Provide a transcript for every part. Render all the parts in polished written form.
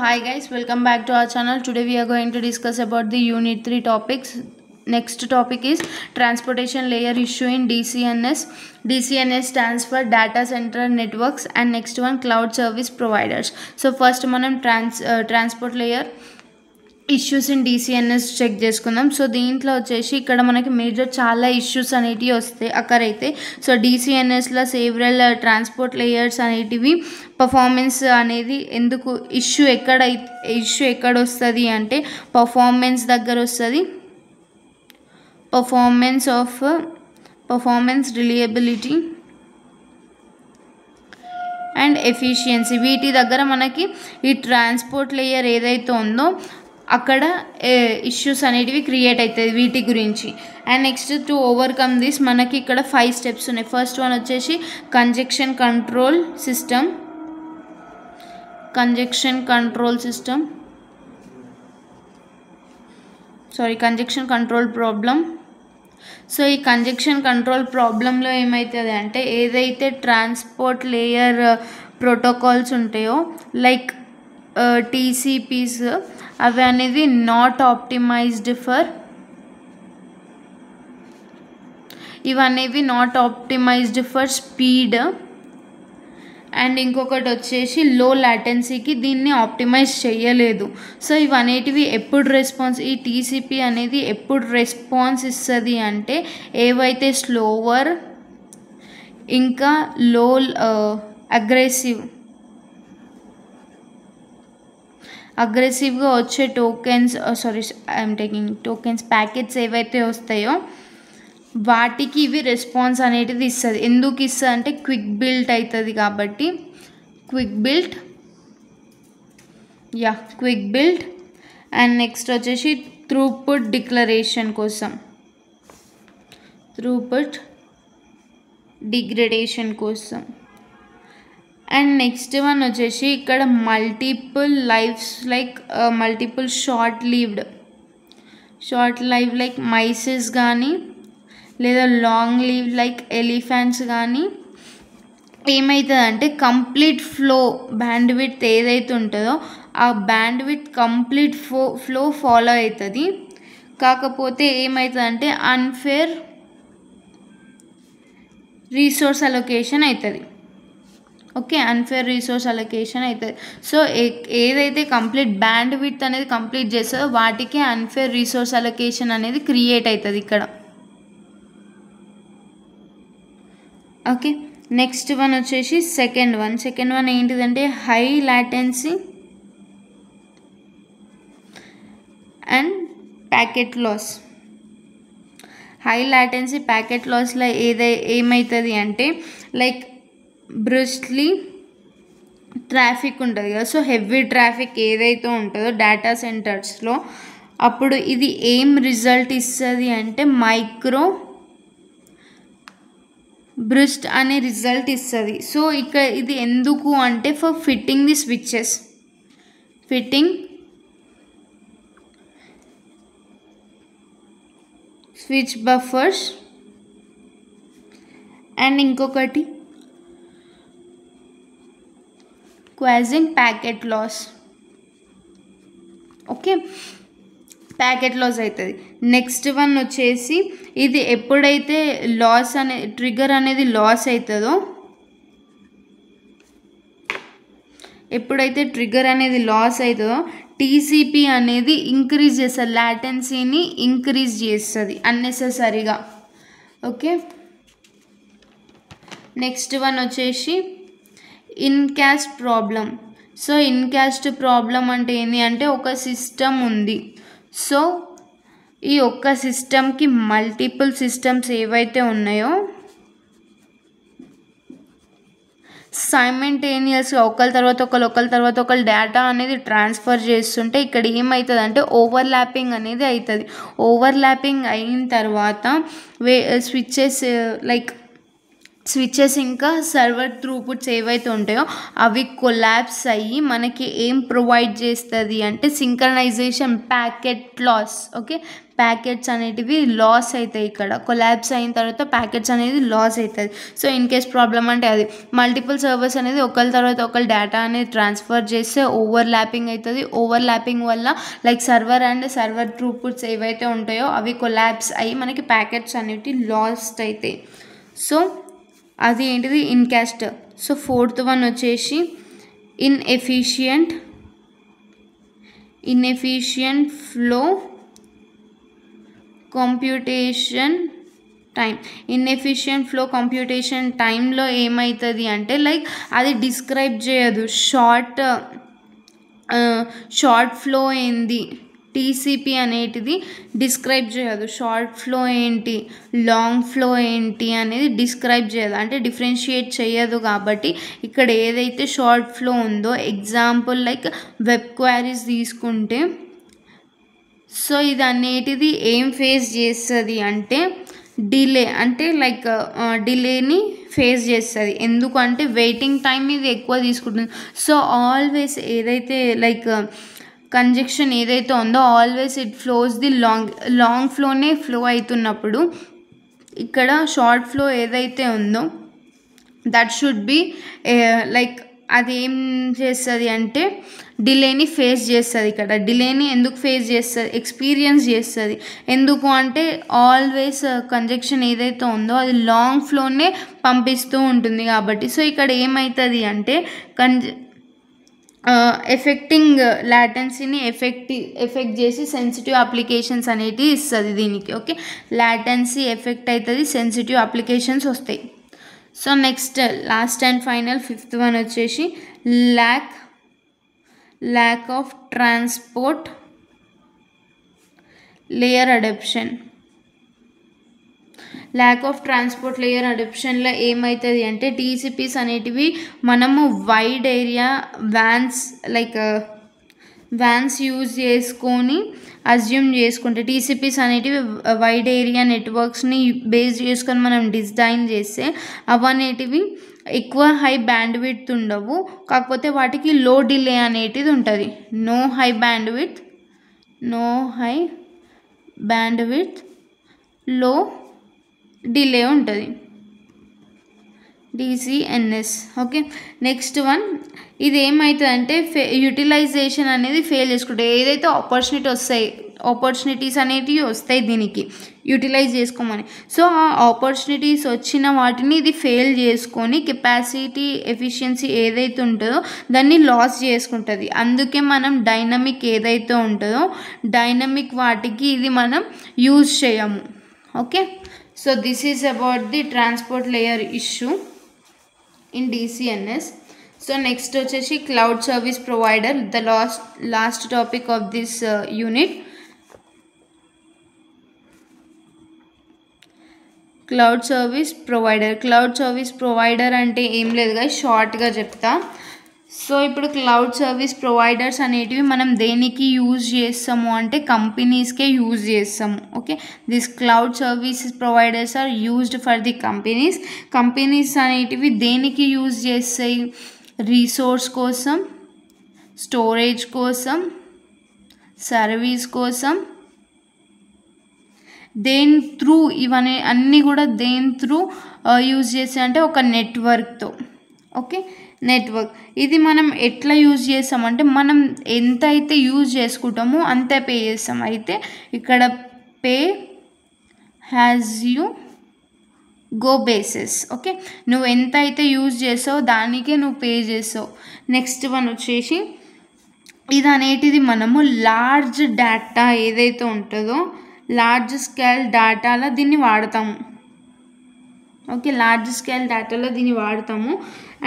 hi guys, welcome back to our channel. Today we are going to discuss about the unit 3 topics. Next topic is transportation layer issue in DCNS. DCNS stands for data center networks, and next one cloud service providers. So first మనం transport layer issues in DCNs check చేసుకుందాం. So దీంట్లో వచ్చేసి ఇక్కడ మనకి major చాలా issues అనేటివి వస్తాయి అక్కరైతే. సో డిసిఎన్ఎస్లో సేవరల్ ట్రాన్స్పోర్ట్ లేయర్స్ అనేటివి పర్ఫార్మెన్స్ అనేది ఎందుకు ఇష్యూ ఎక్కడ వస్తుంది అంటే పర్ఫార్మెన్స్ దగ్గర వస్తుంది. పర్ఫార్మెన్స్ రిలయబిలిటీ అండ్ ఎఫిషియన్సీ వీటి దగ్గర మనకి ఈ ట్రాన్స్పోర్ట్ లేయర్ ఏదైతే ఉందో అక్కడ ఇష్యూస్ అనేటివి క్రియేట్ అవుతుంది వీటి గురించి. And next to overcome this మనకి ఇక్కడ 5 స్టెప్స్ ఉన్నాయి. ఫస్ట్ వన్ వచ్చేసి కంజెక్షన్ కంట్రోల్ ప్రాబ్లం. సో ఈ కంజెక్షన్ కంట్రోల్ ప్రాబ్లంలో ఏమవుతుంది అంటే ఏదైతే ట్రాన్స్పోర్ట్ లేయర్ ప్రోటోకాల్స్ ఉంటాయో లైక్ టీసీపీస్ అవి అనేది not optimised for speed. And ఇంకొకటి వచ్చేసి లో లాటెన్సీకి దీన్ని ఆప్టిమైజ్ చేయలేదు. సో ఇవనేటివి ఈ టీసీపీ అనేది ఎప్పుడు రెస్పాన్స్ ఇస్తుంది అంటే ఏవైతే స్లోవర్ ఇంకా లో అగ్రెసివ్గా వచ్చే టోకెన్స్ ప్యాకెట్స్ ఏవైతే వస్తాయో వాటికి ఇవి రెస్పాన్స్ అనేది ఇస్తుంది. ఎందుకు ఇస్తుంది అంటే క్విక్ బిల్ట్ అవుతుంది కాబట్టి. క్విక్ బిల్ట్ అండ్ నెక్స్ట్ వచ్చేసి త్రూపుట్ డిగ్రేడేషన్ కోసం. అండ్ నెక్స్ట్ వన్ వచ్చేసి ఇక్కడ మల్టిపుల్ షార్ట్ లైవ్ లైక్ మైసెస్ కానీ లేదా లాంగ్ లీవ్ లైక్ ఎలిఫెంట్స్ కానీ ఏమవుతుందంటే కంప్లీట్ బ్యాండ్విడ్త్ ఏదైతే ఉంటుందో ఆ బ్యాండ్విడ్త్ కంప్లీట్ ఫ్లో ఫాలో అవుతుంది. కాకపోతే ఏమవుతుందంటే అన్ఫేర్ రీసోర్స్ అలొకేషన్ అవుతుంది. అన్ఫేర్ రీసోర్స్ అలొకేషన్ అవుతుంది. సో ఏదైతే కంప్లీట్ బ్యాండ్ విడ్త్ అనేది కంప్లీట్ చేస్తుందో వాటికి అన్ఫేర్ రీసోర్స్ అలొకేషన్ అనేది క్రియేట్ అవుతుంది ఇక్కడ. నెక్స్ట్ వన్ వచ్చేసి సెకండ్ వన్ ఏంటిదంటే high latency and packet loss. High latency packet లాస్లో ఏమవుతుంది అంటే లైక్ బ్రస్ట్లీ ట్రాఫిక్ ఉంటుంది కదా. సో హెవీ ట్రాఫిక్ ఏదైతే ఉంటుందో డేటా సెంటర్స్లో అప్పుడు ఇది ఏం రిజల్ట్ ఇస్తుంది అంటే మైక్రో బ్రస్ట్ అనే రిజల్ట్ ఇస్తుంది. సో ఇక్కడ ఇది ఎందుకు అంటే for fitting the switch buffers and ఇంకొకటి causing packet loss. Packet loss అవుతుంది. నెక్స్ట్ వన్ వచ్చేసి ఇది ఎప్పుడైతే ట్రిగ్గర్ అనేది లాస్ అవుతుందో టీసీపీ అనేది ఇంక్రీజ్ చేస్తుంది, లాటెన్సీని ఇంక్రీజ్ చేస్తుంది అన్నెసెసరీగా. నెక్స్ట్ వన్ వచ్చేసి ఇన్కాస్ట్ ప్రాబ్లం. సో ఇన్కాస్ట్ ప్రాబ్లం అంటే ఏంటి అంటే ఒక సిస్టమ్ ఉంది. సో ఈ ఒక్క సిస్టమ్కి మల్టిపుల్ సిస్టమ్స్ ఏవైతే ఉన్నాయో సైమల్టేనియస్గా ఒకరి తర్వాత ఒకరు డేటా అనేది ట్రాన్స్ఫర్ చేస్తుంటే ఇక్కడ ఏమవుతుంది అంటే ఓవర్లాపింగ్ అనేది అవుతుంది. ఓవర్లాపింగ్ అయిన తర్వాత స్విచ్చెస్ లైక్ స్విచెస్ ఇంకా సర్వర్ త్రూపుట్స్ ఏవైతే ఉంటాయో అవి కొలాప్స్ అయ్యి మనకి ఏం ప్రొవైడ్ చేస్తుంది అంటే synchronisation packet loss. Okay, packets అనేటివి లాస్ అవుతాయి. ఇక్కడ కొలాప్స్ అయిన తర్వాత ప్యాకెట్స్ అనేది లాస్ అవుతుంది. సో ఇన్ కేస్ ప్రాబ్లమ్ అంటే అది మల్టిపుల్ సర్వర్స్ అనేది ఒకరి తర్వాత ఒకరి డేటా అనేది ట్రాన్స్ఫర్ చేస్తే ఓవర్ ల్యాపింగ్ అవుతుంది. ఓవర్ ల్యాపింగ్ వల్ల లైక్ సర్వర్ అండ్ సర్వర్ త్రూపుట్స్ ఏవైతే ఉంటాయో అవి కొలాప్స్ అయ్యి మనకి ప్యాకెట్స్ అనేవి లాస్ట్ అవుతాయి. సో అది ఏంటిది ఇన్కాస్ట్. సో ఫోర్త్ వన్ వచ్చేసి inefficient flow computation time. Inefficient flow computation టైంలో ఏమవుతుంది అంటే లైక్ అది డిస్క్రైబ్ చేయదు షార్ట్ ఫ్లో ఏంది, టీసీపీ అనేటిది డిస్క్రైబ్ చేయదు. షార్ట్ ఫ్లో ఏంటి, లాంగ్ ఫ్లో ఏంటి అనేది డిస్క్రైబ్ చేయదు, అంటే డిఫరెన్షియేట్ చేయదు. కాబట్టి ఇక్కడ ఏదైతే షార్ట్ ఫ్లో ఉందో, ఎగ్జాంపుల్ లైక్ వెబ్ క్వైరీస్ తీసుకుంటే, సో ఇది అనేటిది ఏం ఫేస్ చేస్తుంది అంటే డిలే, అంటే లైక్ డిలేని ఫేస్ చేస్తుంది. ఎందుకంటే వెయిటింగ్ టైం ఇది ఎక్కువ తీసుకుంటుంది. సో ఆల్వేస్ ఏదైతే లైక్ కంజెక్షన్ ఏదైతే ఉందో always it flows the long ఫ్లోనే ఫ్లో అవుతున్నప్పుడు ఇక్కడ షార్ట్ ఫ్లో ఏదైతే ఉందో దట్ షుడ్ బి లైక్ అది ఏం చేస్తుంది అంటే డిలేని ఫేస్ చేస్తుంది. ఇక్కడ డిలేని ఎందుకు ఫేస్ చేస్తుంది, ఎక్స్పీరియన్స్ చేస్తుంది. ఎందుకు అంటే ఆల్వేస్ కంజెక్షన్ ఏదైతే ఉందో అది లాంగ్ ఫ్లోనే పంపిస్తూ ఉంటుంది కాబట్టి. సో ఇక్కడ ఏమవుతుంది అంటే ఎఫెక్టింగ్ లాటెన్సీని ఎఫెక్ట్ చేసి సెన్సిటివ్ అప్లికేషన్స్ అనేటివి ఇస్తుంది దీనికి. ఓకే, లాటెన్సీ ఎఫెక్ట్ అవుతుంది, సెన్సిటివ్ అప్లికేషన్స్ వస్తాయి. So next last and final fifth one వచ్చేసి lack of transport layer adaptation. Lack of transport layer అడాప్షన్లో ఏమవుతుంది అంటే టీసీపీస్ అనేటివి మనము వైడ్ ఏరియా వ్యాన్స్ యూజ్ చేసుకొని అజ్యూమ్ చేసుకుంటే, టీసీపీస్ అనేటివి వైడ్ ఏరియా నెట్వర్క్స్ని బేస్ చేసుకొని మనం డిజైన్ చేస్తే అవనేటివి ఎక్కువ హై బ్యాండ్ విడ్త్ ఉండవు, కాకపోతే వాటికి లో డిలే అనేటిది ఉంటుంది. నో హై బ్యాండ్ విడ్త్ లో డిలే ఉంటుంది, డిసిఎన్ఎస్. ఓకే, నెక్స్ట్ వన్ ఇది ఏమవుతుందంటే యూటిలైజేషన్ అనేది ఫెయిల్ చేసుకుంటే ఏదైతే ఆపర్చునిటీస్ అనేటివి వస్తాయి దీనికి యూటిలైజ్ చేసుకోమని. సో ఆ ఆపర్చునిటీస్ వచ్చిన వాటిని ఇది ఫెయిల్ చేసుకొని కెపాసిటీ ఎఫిషియన్సీ ఏదైతే ఉంటుందో దాన్ని లాస్ చేసుకుంటుంది. అందుకే మనం డైనమిక్ ఏదైతే ఉంటుందో డైనమిక్ వాటికి ఇది మనం యూజ్ చేయము. Okay, so this is about the transport layer issue in DCNS. So next వచ్చేసి cloud service provider, the last topic of this unit. Cloud service provider అంటే ఏం లేదుగా, షార్ట్గా చెప్తా. సో ఇప్పుడు క్లౌడ్ సర్వీస్ ప్రొవైడర్స్ అనేటివి మనం దేనికి యూజ్ చేస్తాము అంటే కంపెనీస్కే యూజ్ చేస్తాము. Okay, this cloud service providers are used for the companies అనేటివి దేనికి యూజ్ చేస్తాయి, రీసోర్స్ కోసం, స్టోరేజ్ కోసం, సర్వీస్ కోసం, దేని త్రూ ఇవన్నీ అన్నీ కూడా దేని త్రూ యూజ్ చేస్తే అంటే ఒక నెట్వర్క్తో. ఓకే, నెట్వర్క్ ఇది మనం ఎట్లా యూజ్ చేస్తామంటే మనం ఎంత అయితే యూజ్ చేసుకుంటామో అంతే పే చేస్తాం. అయితే ఇక్కడ pay has you go basis. Okay, నువ్వు ఎంత అయితే యూజ్ చేస్తావో దానికే నువ్వు పే చేస్తావు. నెక్స్ట్ వన్ వచ్చేసి ఇది అనేటిది మనము లార్జ్ డేటా ఏదైతే ఉంటుందో లార్జ్ స్కేల్ డేటాలో దీన్ని వాడతాము. ఓకే, లార్జ్ స్కేల్ డేటాలో దీన్ని వాడతాము.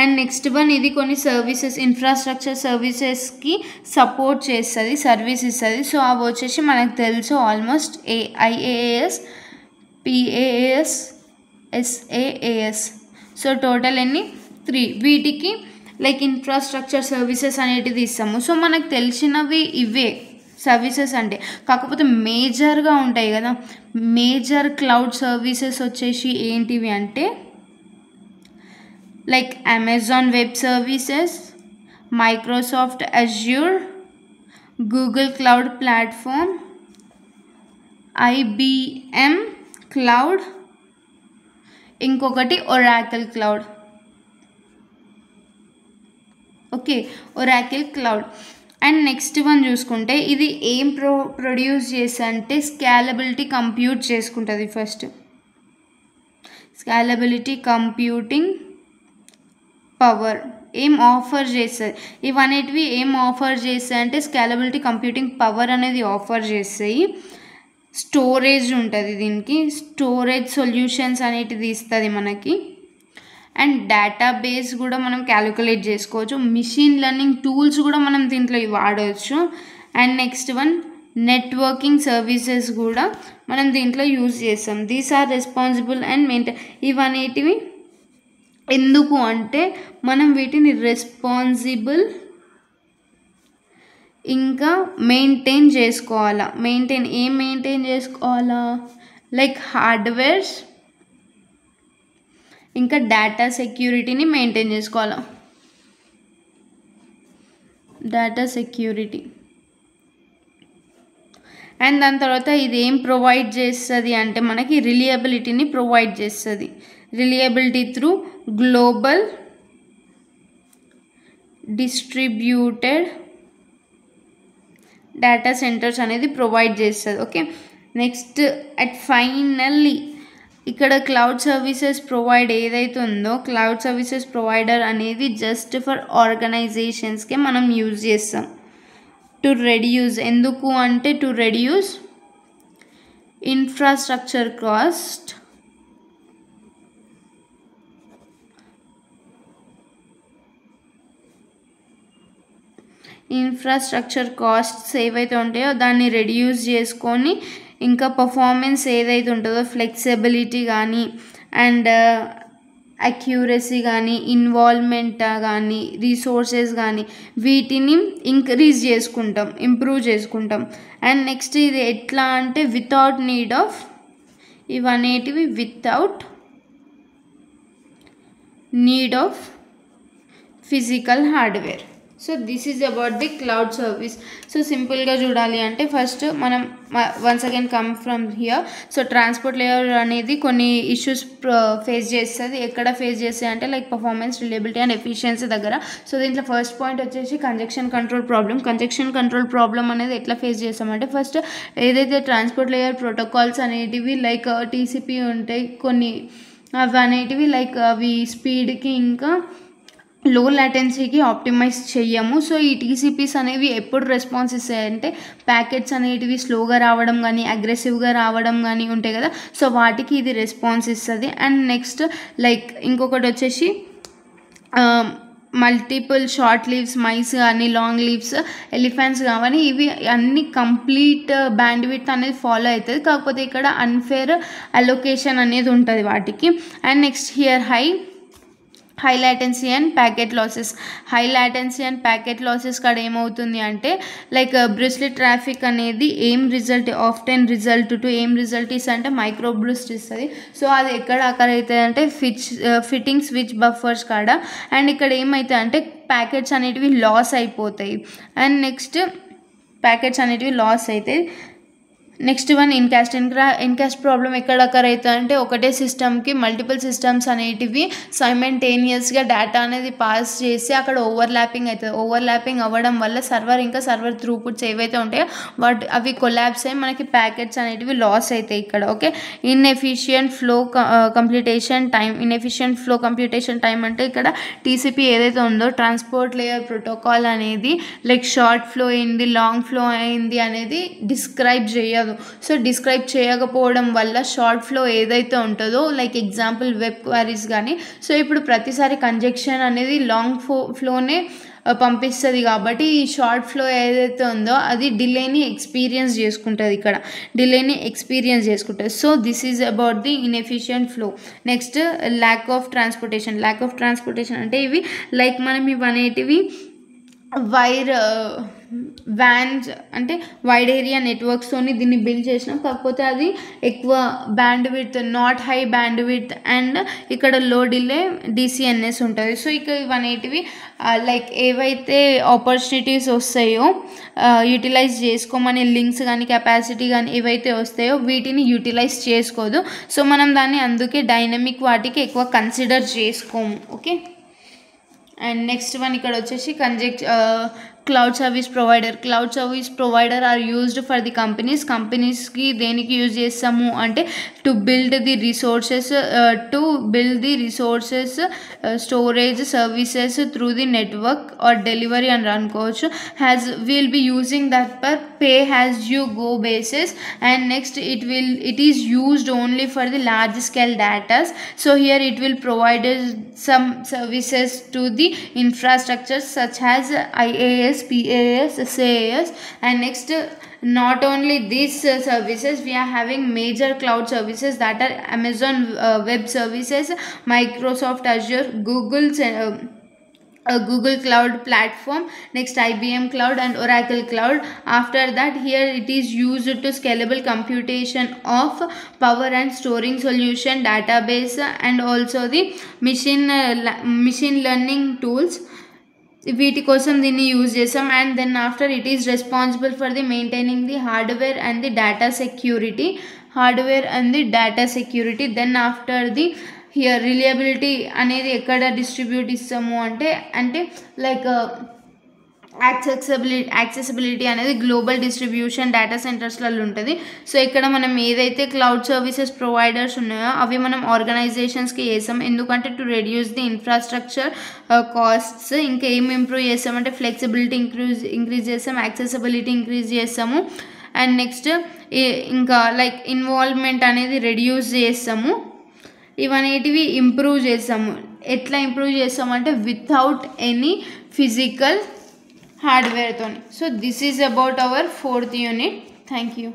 అండ్ నెక్స్ట్ వన్ ఇది కొన్ని సర్వీసెస్ ఇన్ఫ్రాస్ట్రక్చర్ సర్వీసెస్కి సపోర్ట్ చేస్తుంది, సర్వీస్ ఇస్తుంది. సో అవి వచ్చేసి మనకు తెలుసు almost IaaS, PaaS, SaaS. So total 3 వీటికి లైక్ ఇన్ఫ్రాస్ట్రక్చర్ సర్వీసెస్ అనేటిది ఇస్తాము. సో మనకు తెలిసినవి ఇవే సర్వీసెస్ అంటే. కాకపోతే మేజర్గా ఉంటాయి కదా, మేజర్ క్లౌడ్ సర్వీసెస్ వచ్చేసి ఏంటివి అంటే like Amazon Web Services, Microsoft Azure, Google Cloud Platform, IBM Cloud, ఇంకొకటి Oracle Cloud. Okay, Oracle Cloud. And next one చూసుకుంటే ఇది ఏం ప్రొడ్యూస్ చేస్తా అంటే స్కేలబిలిటీ కంప్యూట్ చేసుకుంటుంది. ఫస్ట్ స్కేలబిలిటీ కంప్యూటింగ్ పవర్ ఏం ఆఫర్ చేస్తుంది, ఇవన్నిటివి ఏం ఆఫర్ చేస్తాయి అంటే స్కేలబిలిటీ కంప్యూటింగ్ పవర్ అనేది ఆఫర్ చేస్తాయి. స్టోరేజ్ ఉంటుంది, దీనికి స్టోరేజ్ సొల్యూషన్స్ అనేటిది ఇస్తుంది మనకి. అండ్ డేటాబేస్ కూడా మనం క్యాలిక్యులేట్ చేసుకోవచ్చు. మిషన్ లెర్నింగ్ టూల్స్ కూడా మనం దీంట్లో వాడవచ్చు. And next one networking services కూడా మనం దీంట్లో యూజ్ చేస్తాం. These are responsible and maintain. ఇవనేటివి ఎందుకు అంటే మనం వీటిని రెస్పాన్సిబుల్ ఇంకా మెయింటైన్ చేసుకోవాలా. ఏం మెయింటైన్ చేసుకోవాలా, లైక్ హార్డ్వేర్స్ ఇంకా డేటా సెక్యూరిటీని మెయింటైన్ చేసుకోవాలా. Data security. అండ్ దాని తర్వాత ఇది ఏం ప్రొవైడ్ చేస్తుంది అంటే మనకి రిలయబిలిటీని ప్రొవైడ్ చేస్తుంది. Reliability through global distributed data centres అనేది ప్రొవైడ్ చేస్తుంది. ఓకే, నెక్స్ట్ అట్ ఫైనల్లీ ఇక్కడ క్లౌడ్ సర్వీసెస్ ప్రొవైడ్ ఏదైతే ఉందో క్లౌడ్ సర్వీసెస్ ప్రొవైడర్ అనేది జస్ట్ ఫర్ ఆర్గనైజేషన్స్కే మనం యూజ్ చేస్తాం. టు రెడ్యూస్, ఎందుకు అంటే to reduce infrastructure cost, infrastructure costs ఏవైతే ఉంటాయో దాన్ని రెడ్యూస్ చేసుకొని ఇంకా పర్ఫార్మెన్స్ ఏదైతే ఉంటుందో ఫ్లెక్సిబిలిటీ కానీ అండ్ అక్యూరసీ కానీ ఇన్వాల్వ్మెంట్ కానీ రిసోర్సెస్ కానీ వీటిని ఇంక్రీజ్ చేసుకుంటాం, ఇంప్రూవ్ చేసుకుంటాం. అండ్ నెక్స్ట్ ఇది ఎట్లా అంటే వితౌట్ నీడ్ ఆఫ్, ఇవనేటివి without need of physical hardware. So this is about the cloud service. So సింపుల్గా చూడాలి అంటే ఫస్ట్ మనం once again come from here. So transport layer అనేది కొన్ని ఇష్యూస్ ఫేస్ చేస్తుంది. ఎక్కడ ఫేస్ చేస్తాయి అంటే like performance, reliability and efficiency దగ్గర. సో దీంట్లో ఫస్ట్ పాయింట్ వచ్చేసి congestion control problem. Congestion control problem అనేది ఎట్లా ఫేస్ చేస్తామంటే ఫస్ట్ ఏదైతే ట్రాన్స్పోర్ట్ లేయర్ ప్రోటోకాల్స్ అనేటివి లైక్ టీసీపీ ఉంటాయి కొన్ని, అవి అనేటివి లైక్ అవి స్పీడ్కి ఇంకా లో లాటెన్సీకి ఆప్టిమైజ్ చెయ్యము. సో ఈ టీసీపీస్ అనేవి ఎప్పుడు రెస్పాన్స్ ఇస్తాయంటే ప్యాకెట్స్ అనేటివి స్లోగా రావడం కానీ అగ్రెసివ్గా రావడం కానీ ఉంటాయి కదా, సో వాటికి ఇది రెస్పాన్స్ ఇస్తుంది. అండ్ నెక్స్ట్ లైక్ ఇంకొకటి వచ్చేసి మల్టిపుల్ షార్ట్ లీవ్స్ మైస్ కానీ లాంగ్ లీవ్స్ ఎలిఫెంట్స్ కానీ ఇవి అన్ని కంప్లీట్ బ్యాండ్విడ్త్ అనేది ఫాలో అవుతుంది. కాకపోతే ఇక్కడ అన్ఫేర్ అలొకేషన్ అనేది ఉంటుంది వాటికి. And next here high latency and packet losses. High latency and packet losses కాడ ఏమవుతుంది అంటే లైక్ బ్రిస్లీ ట్రాఫిక్ అనేది ఏం రిజల్ట్ ఆఫ్టెన్ రిజల్ట్ టు ఏం రిజల్ట్ ఇస్తుంది అంటే మైక్రో బ్రిస్ట్ ఇస్తుంది. సో అది ఎక్కడ అక్కడ అవుతుంది అంటే ఫిట్టింగ్ స్విచ్ బఫర్స్ కాడ. అండ్ ఇక్కడ ఏమవుతుంది అంటే ప్యాకెట్స్ అనేటివి లాస్ అయిపోతాయి. అండ్ నెక్స్ట్ ప్యాకెట్స్ అనేటివి లాస్ అవుతాయి. నెక్స్ట్ వన్ ఇన్కాస్ట్ ప్రాబ్లం ఎక్కడ అక్కర్ అవుతుంది అంటే ఒకటే సిస్టమ్కి మల్టిపుల్ సిస్టమ్స్ అనేటివి సైమల్టేనియస్గా డేటా అనేది పాస్ చేసి అక్కడ ఓవర్లాపింగ్ అవుతుంది. ఓవర్లాపింగ్ అవ్వడం వల్ల సర్వర్ త్రూపుట్స్ ఏవైతే ఉంటాయో అవి కొలాబ్స్ అయ్యి మనకి ప్యాకెట్స్ అనేటివి లాస్ అవుతాయి ఇక్కడ. Okay, inefficient flow computation time అంటే ఇక్కడ టీసీపీ ఏదైతే ఉందో ట్రాన్స్పోర్ట్ లేయర్ ప్రోటోకాల్ అనేది లైక్ షార్ట్ ఫ్లో అయింది లాంగ్ ఫ్లో అయింది అనేది డిస్క్రైబ్ చేయదు. సో డిస్క్రైబ్ చేయకపోవడం వల్ల షార్ట్ ఫ్లో ఏదైతే ఉంటుందో లైక్ ఎగ్జాంపుల్ వెబ్ క్వైరీస్ కానీ, సో ఇప్పుడు ప్రతిసారి కంజెక్షన్ అనేది లాంగ్ ఫ్లోనే పంపిస్తుంది కాబట్టి ఈ షార్ట్ ఫ్లో ఏదైతే ఉందో అది డిలేని ఎక్స్పీరియన్స్ చేసుకుంటుంది. So this is about the inefficient flow. Next lack of transportation అంటే ఇవి లైక్ మనం ఇవనేటివి వైర్ వ్యాన్స్ అంటే వైడ్ ఏరియా నెట్వర్క్స్తోని దీన్ని బిల్డ్ చేసినాం. కాకపోతే అది ఎక్కువ band width, not high band width and ఇక్కడ లో డిలే DCNS ఉంటుంది. సో ఇక ఇవనేటివి లైక్ ఏవైతే ఆపర్చునిటీస్ వస్తాయో యూటిలైజ్ చేసుకోమని లింక్స్ కానీ కెపాసిటీ కానీ ఏవైతే వస్తాయో వీటిని యూటిలైజ్ చేసుకోదు. సో మనం దాన్ని అందుకే డైనమిక్ వాటికి ఎక్కువ కన్సిడర్ చేసుకోము. ఓకే, అండ్ నెక్స్ట్ వన్ ఇక్కడ వచ్చేసి cloud service provider are used for the కంపెనీస్కి దేనికి యూజ్ చేస్తాము అంటే to build the resources storage services through the network or delivery అని అనుకోవచ్చు. Will be using that per pay as you go basis and next it is used only for the large scale data. So here it will provide some services to the infrastructure such as IaaS, PaaS, SaaS, and next not only these services, we are having major cloud services that are Amazon Web Services, Microsoft Azure, Google Cloud Platform, next IBM Cloud and Oracle Cloud. After that, here it is used to scalable computation of power and storing solution, database, and also the machine learning tools. వీటి కోసం దీన్ని use చేసాం. And then after it is responsible for the maintaining the hardware and the data security. Then after the here reliability అనేది ఎక్కడ distribute ఇస్తాము అంటే like accessibility అనేది global distribution data సెంటర్స్లలో ఉంటుంది. సో ఇక్కడ మనం ఏదైతే క్లౌడ్ సర్వీసెస్ ప్రొవైడర్స్ ఉన్నాయో అవి మనం ఆర్గనైజేషన్స్కి చేసాం. ఎందుకంటే to reduce the infrastructure costs. ఇంకా ఏం ఇంప్రూవ్ చేస్తామంటే ఫ్లెక్సిబిలిటీ ఇంక్రీజ్ చేస్తాం, యాక్సెసిబిలిటీ ఇంక్రీజ్ చేస్తాము అండ్ నెక్స్ట్ ఇంకా లైక్ ఇన్వాల్వ్మెంట్ అనేది రెడ్యూస్ చేస్తాము. ఇవనేటివి ఇంప్రూవ్ చేస్తాము. ఎట్లా ఇంప్రూవ్ చేస్తామంటే without any physical hardware. So this is about our 4th unit. Thank you.